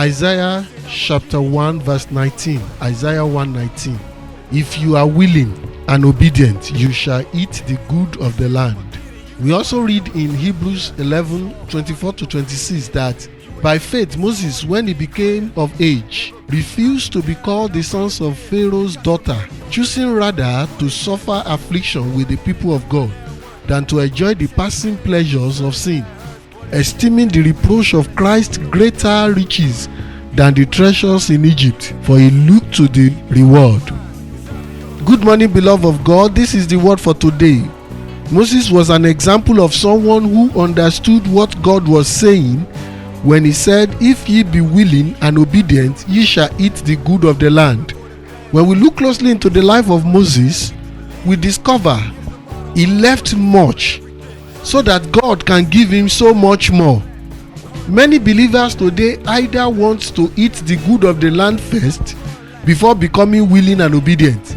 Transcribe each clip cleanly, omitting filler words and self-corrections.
Isaiah chapter 1 verse 19. Isaiah 1:19. If you are willing and obedient, you shall eat the good of the land. We also read in Hebrews 11:24-26 that by faith Moses, when he became of age, refused to be called the sons of Pharaoh's daughter, choosing rather to suffer affliction with the people of God than to enjoy the passing pleasures of sin, esteeming the reproach of Christ greater riches than the treasures in Egypt, for he looked to the reward. Good morning, beloved of God. This is the word for today. Moses was an example of someone who understood what God was saying when he said, "If ye be willing and obedient, ye shall eat the good of the land." When we look closely into the life of Moses, we discover he left much so that God can give him so much more. Many believers today either want to eat the good of the land first before becoming willing and obedient,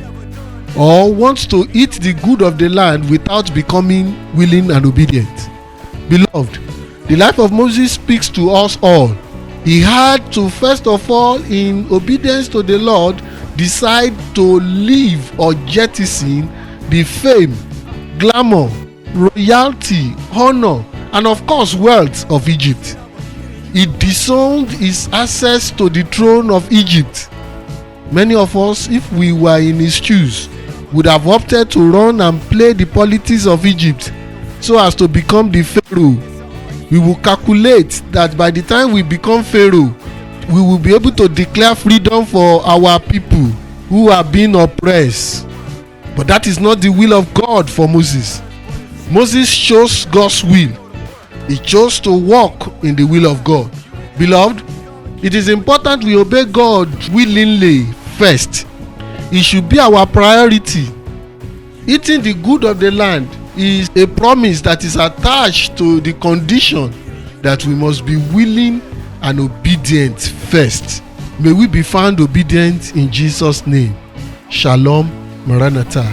or want to eat the good of the land without becoming willing and obedient. Beloved, the life of Moses speaks to us all. He had to first of all, in obedience to the Lord, decide to leave or jettison the fame, glamour, royalty, honor, and of course wealth of Egypt. He disowned his access to the throne of Egypt. Many of us, if we were in his shoes, would have opted to run and play the politics of Egypt so as to become the Pharaoh. We will calculate that by the time we become Pharaoh, we will be able to declare freedom for our people who are being oppressed. But that is not the will of God for Moses. Moses chose God's will. He chose to walk in the will of God. Beloved, it is important we obey God willingly first. It should be our priority. Eating the good of the land is a promise that is attached to the condition that we must be willing and obedient first. May we be found obedient in Jesus' name. Shalom, Maranatha.